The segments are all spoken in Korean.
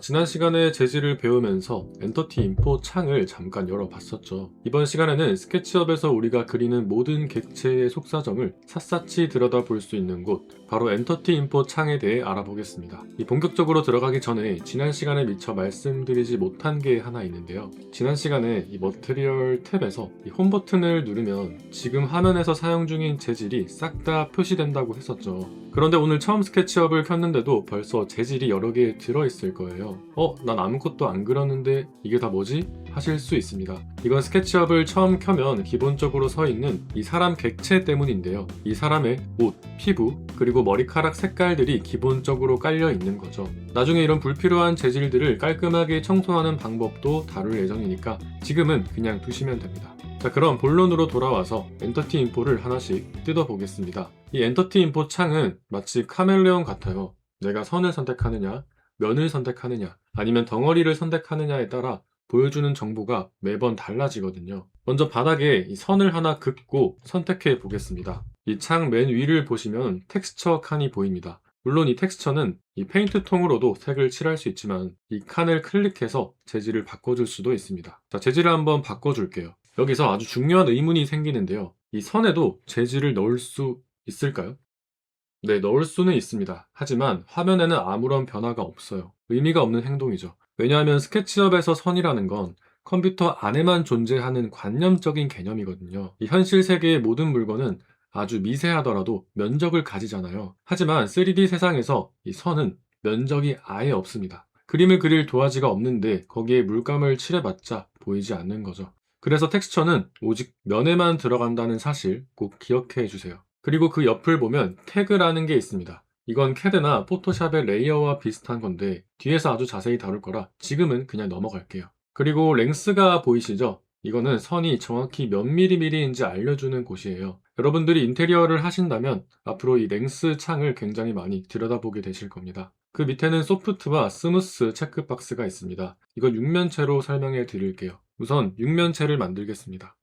지난 시간에 재질을 배우면서 엔터티 인포 창을 잠깐 열어봤었죠. 이번 시간에는 스케치업에서 우리가 그리는 모든 객체의 속사정을 샅샅이 들여다볼 수 있는 곳, 바로 엔터티 인포 창에 대해 알아보겠습니다. 본격적으로 들어가기 전에 지난 시간에 미처 말씀드리지 못한 게 하나 있는데요. 지난 시간에 이 머티리얼 탭에서 이 홈 버튼을 누르면 지금 화면에서 사용 중인 재질이 싹 다 표시된다고 했었죠. 그런데 오늘 처음 스케치업을 켰는데도 벌써 재질이 여러 개 들어있을 거예요. 난 아무것도 안 그렸는데 이게 다 뭐지? 하실 수 있습니다. 이건 스케치업을 처음 켜면 기본적으로 서 있는 이 사람 객체 때문인데요. 이 사람의 옷, 피부, 그리고 머리카락 색깔들이 기본적으로 깔려 있는 거죠. 나중에 이런 불필요한 재질들을 깔끔하게 청소하는 방법도 다룰 예정이니까 지금은 그냥 두시면 됩니다. 자, 그럼 본론으로 돌아와서 엔터티 인포를 하나씩 뜯어보겠습니다. 이 엔터티 인포 창은 마치 카멜레온 같아요. 내가 선을 선택하느냐, 면을 선택하느냐, 아니면 덩어리를 선택하느냐에 따라 보여주는 정보가 매번 달라지거든요. 먼저 바닥에 이 선을 하나 긋고 선택해 보겠습니다. 이 창 맨 위를 보시면 텍스처 칸이 보입니다. 물론 이 텍스처는 이 페인트 통으로도 색을 칠할 수 있지만 이 칸을 클릭해서 재질을 바꿔줄 수도 있습니다. 자, 재질을 한번 바꿔줄게요. 여기서 아주 중요한 의문이 생기는데요. 이 선에도 재질을 넣을 수 있을까요? 네, 넣을 수는 있습니다. 하지만 화면에는 아무런 변화가 없어요. 의미가 없는 행동이죠. 왜냐하면 스케치업에서 선이라는 건 컴퓨터 안에만 존재하는 관념적인 개념이거든요. 이 현실 세계의 모든 물건은 아주 미세하더라도 면적을 가지잖아요. 하지만 3D 세상에서 이 선은 면적이 아예 없습니다. 그림을 그릴 도화지가 없는데 거기에 물감을 칠해봤자 보이지 않는 거죠. 그래서 텍스처는 오직 면에만 들어간다는 사실 꼭 기억해 주세요. 그리고 그 옆을 보면 태그라는 게 있습니다. 이건 캐드나 포토샵의 레이어와 비슷한 건데 뒤에서 아주 자세히 다룰 거라 지금은 그냥 넘어갈게요. 그리고 랭스가 보이시죠? 이거는 선이 정확히 몇 미리미리인지 알려주는 곳이에요. 여러분들이 인테리어를 하신다면 앞으로 이 랭스 창을 굉장히 많이 들여다보게 되실 겁니다. 그 밑에는 소프트와 스무스 체크박스가 있습니다. 이건 육면체로 설명해 드릴게요. 우선 육면체를 만들겠습니다.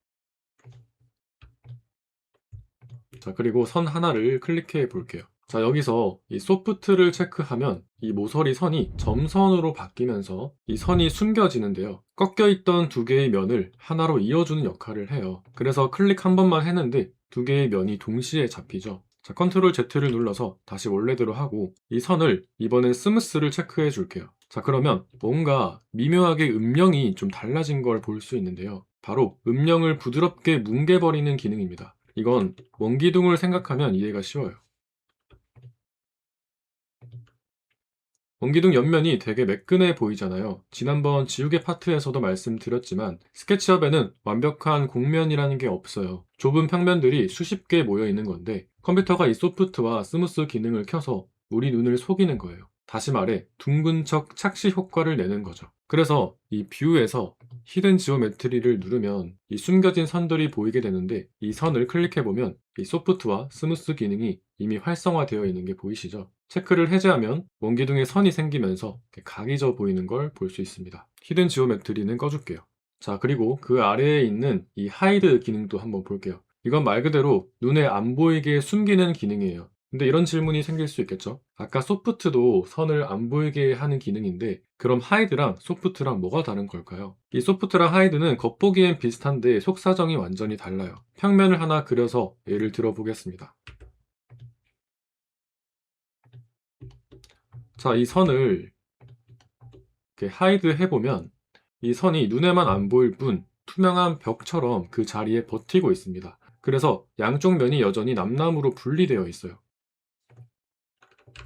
자, 그리고 선 하나를 클릭해 볼게요. 자, 여기서 이 소프트를 체크하면 이 모서리 선이 점선으로 바뀌면서 이 선이 숨겨지는데요. 꺾여 있던 두 개의 면을 하나로 이어주는 역할을 해요. 그래서 클릭 한 번만 했는데 두 개의 면이 동시에 잡히죠. 자, 컨트롤 Z를 눌러서 다시 원래대로 하고 이 선을 이번엔 스무스를 체크해 줄게요. 자, 그러면 뭔가 미묘하게 음영이 좀 달라진 걸 볼 수 있는데요. 바로 음영을 부드럽게 뭉개버리는 기능입니다. 이건 원기둥을 생각하면 이해가 쉬워요. 원기둥 옆면이 되게 매끈해 보이잖아요. 지난번 지우개 파트에서도 말씀드렸지만 스케치업에는 완벽한 곡면이라는 게 없어요. 좁은 평면들이 수십 개 모여 있는 건데 컴퓨터가 이 소프트와 스무스 기능을 켜서 우리 눈을 속이는 거예요. 다시 말해 둥근 척 착시 효과를 내는 거죠. 그래서 이 뷰에서 히든 지오메트리를 누르면 이 숨겨진 선들이 보이게 되는데 이 선을 클릭해보면 이 소프트와 스무스 기능이 이미 활성화되어 있는 게 보이시죠? 체크를 해제하면 원기둥에 선이 생기면서 각이 져 보이는 걸 볼 수 있습니다. 히든 지오메트리는 꺼줄게요. 자, 그리고 그 아래에 있는 이 하이드 기능도 한번 볼게요. 이건 말 그대로 눈에 안 보이게 숨기는 기능이에요. 근데 이런 질문이 생길 수 있겠죠? 아까 소프트도 선을 안 보이게 하는 기능인데 그럼 하이드랑 소프트랑 뭐가 다른 걸까요? 이 소프트랑 하이드는 겉보기엔 비슷한데 속사정이 완전히 달라요. 평면을 하나 그려서 예를 들어 보겠습니다. 자, 이 선을 이렇게 하이드 해보면 이 선이 눈에만 안 보일 뿐 투명한 벽처럼 그 자리에 버티고 있습니다. 그래서 양쪽 면이 여전히 남남으로 분리되어 있어요.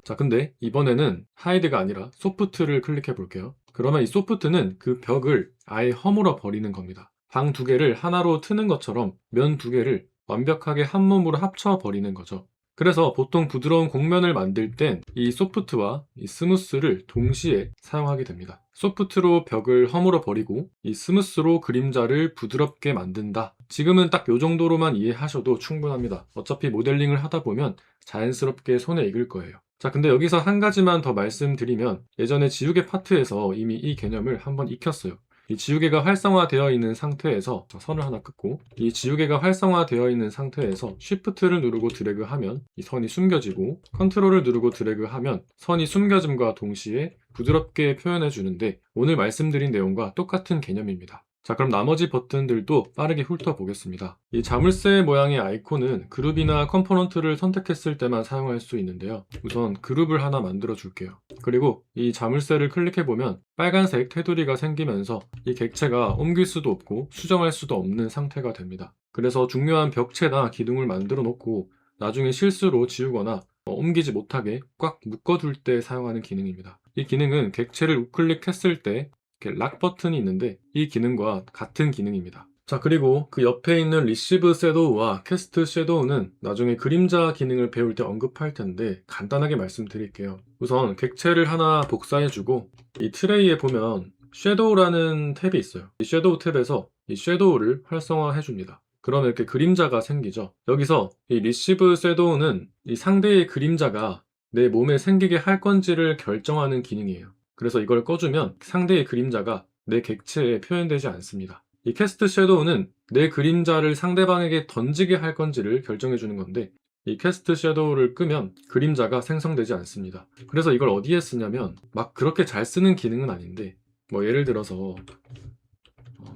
자, 근데 이번에는 하이드가 아니라 소프트를 클릭해 볼게요. 그러면 이 소프트는 그 벽을 아예 허물어 버리는 겁니다. 방 두 개를 하나로 트는 것처럼 면 두 개를 완벽하게 한 몸으로 합쳐 버리는 거죠. 그래서 보통 부드러운 곡면을 만들 땐 이 소프트와 이 스무스를 동시에 사용하게 됩니다. 소프트로 벽을 허물어 버리고 이 스무스로 그림자를 부드럽게 만든다. 지금은 딱 요 정도로만 이해하셔도 충분합니다. 어차피 모델링을 하다 보면 자연스럽게 손에 익을 거예요. 자, 근데 여기서 한 가지만 더 말씀드리면 예전에 지우개 파트에서 이미 이 개념을 한번 익혔어요. 이 지우개가 활성화되어 있는 상태에서 선을 하나 긋고 이 지우개가 활성화되어 있는 상태에서 Shift를 누르고 드래그하면 이 선이 숨겨지고 컨트롤을 누르고 드래그하면 선이 숨겨짐과 동시에 부드럽게 표현해 주는데 오늘 말씀드린 내용과 똑같은 개념입니다. 자, 그럼 나머지 버튼들도 빠르게 훑어보겠습니다. 이 자물쇠 모양의 아이콘은 그룹이나 컴포넌트를 선택했을 때만 사용할 수 있는데요. 우선 그룹을 하나 만들어 줄게요. 그리고 이 자물쇠를 클릭해보면 빨간색 테두리가 생기면서 이 객체가 옮길 수도 없고 수정할 수도 없는 상태가 됩니다. 그래서 중요한 벽체나 기둥을 만들어 놓고 나중에 실수로 지우거나 옮기지 못하게 꽉 묶어둘 때 사용하는 기능입니다. 이 기능은 객체를 우클릭했을 때 이렇게 락 버튼이 있는데 이 기능과 같은 기능입니다. 자, 그리고 그 옆에 있는 리시브 섀도우와 캐스트 섀도우는 나중에 그림자 기능을 배울 때 언급할 텐데 간단하게 말씀드릴게요. 우선 객체를 하나 복사해주고 이 트레이에 보면 섀도우라는 탭이 있어요. 이 섀도우 탭에서 이 섀도우를 활성화해줍니다. 그러면 이렇게 그림자가 생기죠. 여기서 이 리시브 섀도우는 이 상대의 그림자가 내 몸에 생기게 할 건지를 결정하는 기능이에요. 그래서 이걸 꺼주면 상대의 그림자가 내 객체에 표현되지 않습니다. 이 캐스트 섀도우는 내 그림자를 상대방에게 던지게 할 건지를 결정해 주는 건데 이 캐스트 섀도우를 끄면 그림자가 생성되지 않습니다. 그래서 이걸 어디에 쓰냐면 막 그렇게 잘 쓰는 기능은 아닌데 뭐 예를 들어서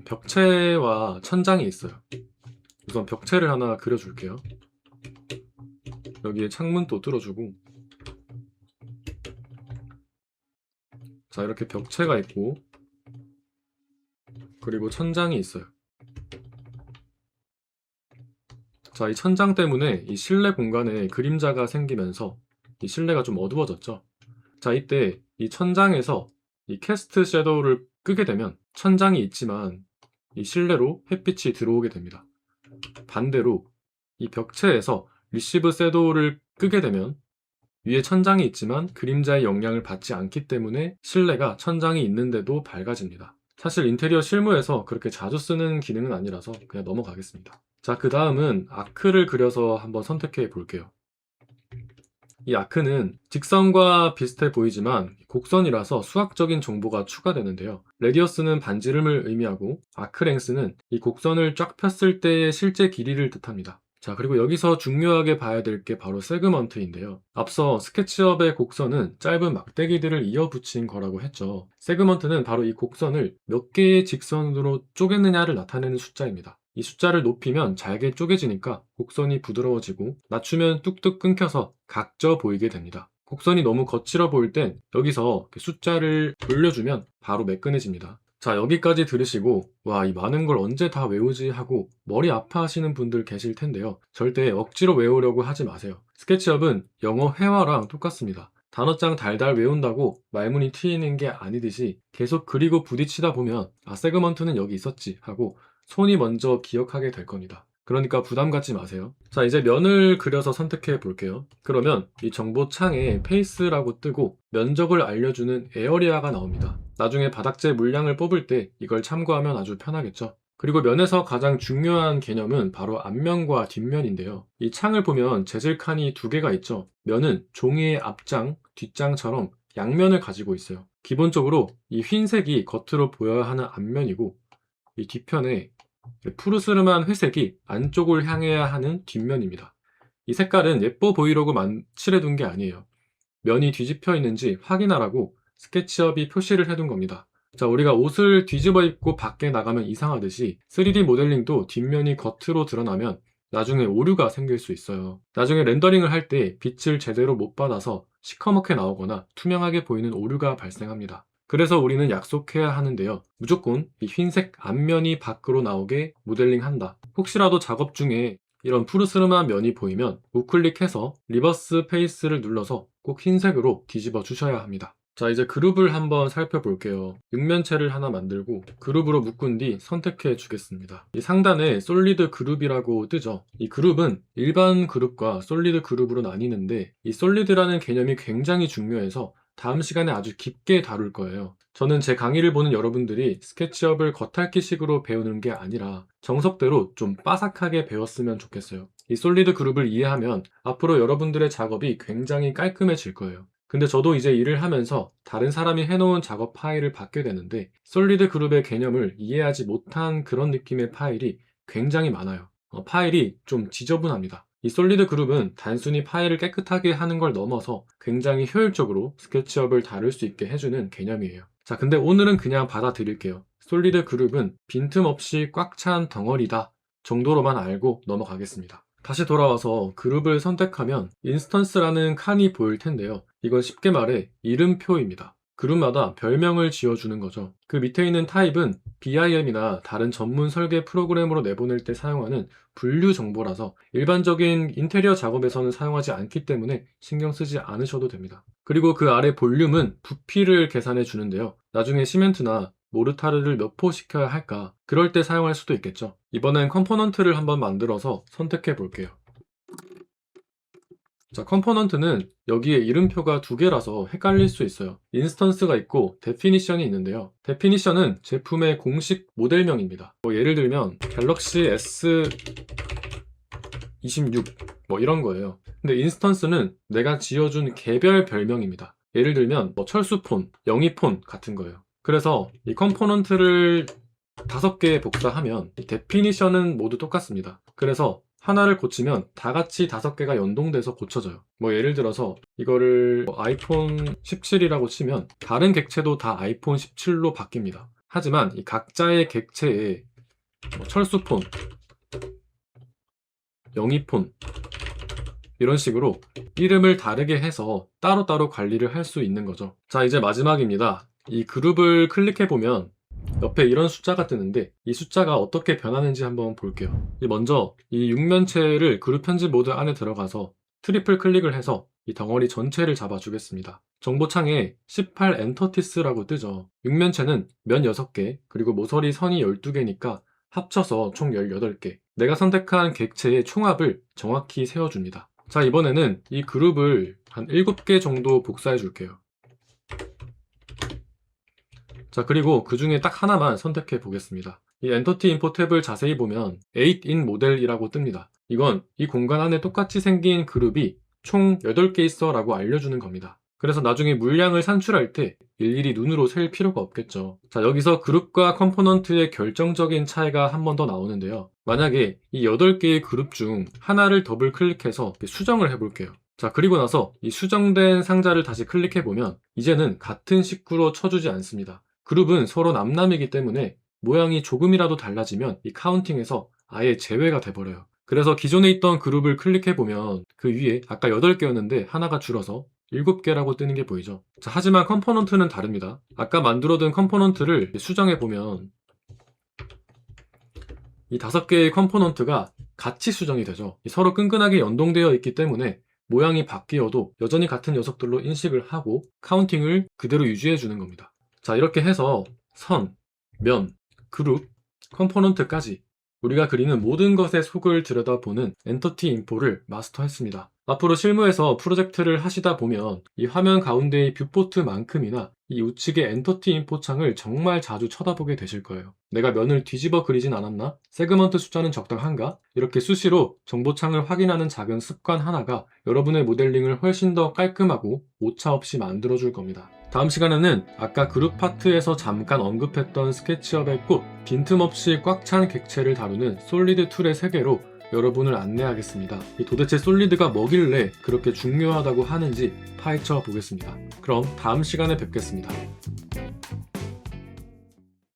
벽체와 천장이 있어요. 우선 벽체를 하나 그려줄게요. 여기에 창문도 뚫어주고 자, 이렇게 벽체가 있고 그리고 천장이 있어요. 자, 이 천장 때문에 이 실내 공간에 그림자가 생기면서 이 실내가 좀 어두워졌죠. 자, 이때 이 천장에서 이 캐스트 섀도우를 끄게 되면 천장이 있지만 이 실내로 햇빛이 들어오게 됩니다. 반대로 이 벽체에서 리시브 섀도우를 끄게 되면 위에 천장이 있지만 그림자의 영향을 받지 않기 때문에 실내가 천장이 있는데도 밝아집니다. 사실 인테리어 실무에서 그렇게 자주 쓰는 기능은 아니라서 그냥 넘어가겠습니다. 자, 그 다음은 아크를 그려서 한번 선택해 볼게요. 이 아크는 직선과 비슷해 보이지만 곡선이라서 수학적인 정보가 추가되는데요. 레디어스는 반지름을 의미하고 아크랭스는 이 곡선을 쫙 폈을 때의 실제 길이를 뜻합니다. 자, 그리고 여기서 중요하게 봐야 될 게 바로 세그먼트인데요. 앞서 스케치업의 곡선은 짧은 막대기들을 이어붙인 거라고 했죠. 세그먼트는 바로 이 곡선을 몇 개의 직선으로 쪼갰느냐를 나타내는 숫자입니다. 이 숫자를 높이면 잘게 쪼개지니까 곡선이 부드러워지고 낮추면 뚝뚝 끊겨서 각져 보이게 됩니다. 곡선이 너무 거칠어 보일 땐 여기서 숫자를 돌려주면 바로 매끈해집니다. 자, 여기까지 들으시고 와, 이 많은 걸 언제 다 외우지 하고 머리 아파하시는 분들 계실 텐데요. 절대 억지로 외우려고 하지 마세요. 스케치업은 영어 회화랑 똑같습니다. 단어장 달달 외운다고 말문이 트이는 게 아니듯이 계속 그리고 부딪히다 보면 아, 세그먼트는 여기 있었지 하고 손이 먼저 기억하게 될 겁니다. 그러니까 부담 갖지 마세요. 자, 이제 면을 그려서 선택해 볼게요. 그러면 이 정보 창에 페이스라고 뜨고 면적을 알려주는 에어리아가 나옵니다. 나중에 바닥재 물량을 뽑을 때 이걸 참고하면 아주 편하겠죠. 그리고 면에서 가장 중요한 개념은 바로 앞면과 뒷면인데요. 이 창을 보면 재질 칸이 두 개가 있죠. 면은 종이의 앞장, 뒷장처럼 양면을 가지고 있어요. 기본적으로 이 흰색이 겉으로 보여야 하는 앞면이고 이 뒤편에 푸르스름한 회색이 안쪽을 향해야 하는 뒷면입니다. 이 색깔은 예뻐 보이려고 칠해둔 게 아니에요. 면이 뒤집혀 있는지 확인하라고 스케치업이 표시를 해둔 겁니다. 자, 우리가 옷을 뒤집어 입고 밖에 나가면 이상하듯이 3D 모델링도 뒷면이 겉으로 드러나면 나중에 오류가 생길 수 있어요. 나중에 렌더링을 할 때 빛을 제대로 못 받아서 시커멓게 나오거나 투명하게 보이는 오류가 발생합니다. 그래서 우리는 약속해야 하는데요. 무조건 이 흰색 앞면이 밖으로 나오게 모델링한다. 혹시라도 작업 중에 이런 푸르스름한 면이 보이면 우클릭해서 리버스 페이스를 눌러서 꼭 흰색으로 뒤집어 주셔야 합니다. 자, 이제 그룹을 한번 살펴볼게요. 육면체를 하나 만들고 그룹으로 묶은 뒤 선택해 주겠습니다. 이 상단에 솔리드 그룹이라고 뜨죠. 이 그룹은 일반 그룹과 솔리드 그룹으로 나뉘는데 이 솔리드라는 개념이 굉장히 중요해서 다음 시간에 아주 깊게 다룰 거예요. 저는 제 강의를 보는 여러분들이 스케치업을 겉핥기식으로 배우는 게 아니라 정석대로 좀 빠삭하게 배웠으면 좋겠어요. 이 솔리드 그룹을 이해하면 앞으로 여러분들의 작업이 굉장히 깔끔해질 거예요. 근데 저도 이제 일을 하면서 다른 사람이 해놓은 작업 파일을 받게 되는데 솔리드 그룹의 개념을 이해하지 못한 그런 느낌의 파일이 굉장히 많아요. 파일이 좀 지저분합니다. 이 솔리드 그룹은 단순히 파일을 깨끗하게 하는 걸 넘어서 굉장히 효율적으로 스케치업을 다룰 수 있게 해주는 개념이에요. 자, 근데 오늘은 그냥 받아들일게요. 솔리드 그룹은 빈틈없이 꽉 찬 덩어리다 정도로만 알고 넘어가겠습니다. 다시 돌아와서 그룹을 선택하면 인스턴스라는 칸이 보일 텐데요. 이건 쉽게 말해 이름표입니다. 그룹마다 별명을 지어주는 거죠. 그 밑에 있는 타입은 BIM이나 다른 전문 설계 프로그램으로 내보낼 때 사용하는 분류 정보라서 일반적인 인테리어 작업에서는 사용하지 않기 때문에 신경 쓰지 않으셔도 됩니다. 그리고 그 아래 볼륨은 부피를 계산해 주는데요. 나중에 시멘트나 모르타르를 몇 포 시켜야 할까? 그럴 때 사용할 수도 있겠죠. 이번엔 컴포넌트를 한번 만들어서 선택해 볼게요. 자, 컴포넌트는 여기에 이름표가 두 개라서 헷갈릴 수 있어요. 인스턴스가 있고 데피니션이 있는데요. 데피니션은 제품의 공식 모델명입니다. 예를 들면 갤럭시 S26 이런 거예요. 근데 인스턴스는 내가 지어준 개별 별명입니다. 예를 들면 철수폰, 영희폰 같은 거예요. 그래서 이 컴포넌트를 5개 복사하면 이 데피니션은 모두 똑같습니다. 그래서 하나를 고치면 다 같이 5개가 연동돼서 고쳐져요. 예를 들어서 이거를 아이폰 17이라고 치면 다른 객체도 다 아이폰 17로 바뀝니다. 하지만 이 각자의 객체에 철수폰, 영희폰 이런 식으로 이름을 다르게 해서 따로따로 관리를 할 수 있는 거죠. 자, 이제 마지막입니다. 이 그룹을 클릭해보면 옆에 이런 숫자가 뜨는데 이 숫자가 어떻게 변하는지 한번 볼게요. 먼저 이 육면체를 그룹 편집 모드 안에 들어가서 트리플 클릭을 해서 이 덩어리 전체를 잡아주겠습니다. 정보창에 18 엔터티스라고 뜨죠. 육면체는 면 6개 그리고 모서리 선이 12개니까 합쳐서 총 18개. 내가 선택한 객체의 총합을 정확히 세워줍니다. 자, 이번에는 이 그룹을 한 7개 정도 복사해 줄게요. 자, 그리고 그 중에 딱 하나만 선택해 보겠습니다. 이 엔터티 인포 탭을 자세히 보면 8in 모델이라고 뜹니다. 이건 이 공간 안에 똑같이 생긴 그룹이 총 8개 있어 라고 알려주는 겁니다. 그래서 나중에 물량을 산출할 때 일일이 눈으로 셀 필요가 없겠죠. 자, 여기서 그룹과 컴포넌트의 결정적인 차이가 한 번 더 나오는데요. 만약에 이 8개의 그룹 중 하나를 더블 클릭해서 수정을 해볼게요. 자, 그리고 나서 이 수정된 상자를 다시 클릭해보면 이제는 같은 식구로 쳐주지 않습니다. 그룹은 서로 남남이기 때문에 모양이 조금이라도 달라지면 이 카운팅에서 아예 제외가 돼버려요. 그래서 기존에 있던 그룹을 클릭해보면 그 위에 아까 8개였는데 하나가 줄어서 7개라고 뜨는 게 보이죠. 자, 하지만 컴포넌트는 다릅니다. 아까 만들어둔 컴포넌트를 수정해보면 이 5개의 컴포넌트가 같이 수정이 되죠. 서로 끈끈하게 연동되어 있기 때문에 모양이 바뀌어도 여전히 같은 녀석들로 인식을 하고 카운팅을 그대로 유지해 주는 겁니다. 자, 이렇게 해서 선, 면, 그룹, 컴포넌트까지 우리가 그리는 모든 것의 속을 들여다보는 엔터티 인포를 마스터했습니다. 앞으로 실무에서 프로젝트를 하시다 보면 이 화면 가운데의 뷰포트만큼이나 이 우측의 엔터티 인포 창을 정말 자주 쳐다보게 되실 거예요. 내가 면을 뒤집어 그리진 않았나? 세그먼트 숫자는 적당한가? 이렇게 수시로 정보창을 확인하는 작은 습관 하나가 여러분의 모델링을 훨씬 더 깔끔하고 오차 없이 만들어줄 겁니다. 다음 시간에는 아까 그룹 파트에서 잠깐 언급했던 스케치업의 꽃, 빈틈없이 꽉 찬 객체를 다루는 솔리드 툴의 세계로 여러분을 안내하겠습니다. 도대체 솔리드가 뭐길래 그렇게 중요하다고 하는지 파헤쳐 보겠습니다. 그럼 다음 시간에 뵙겠습니다.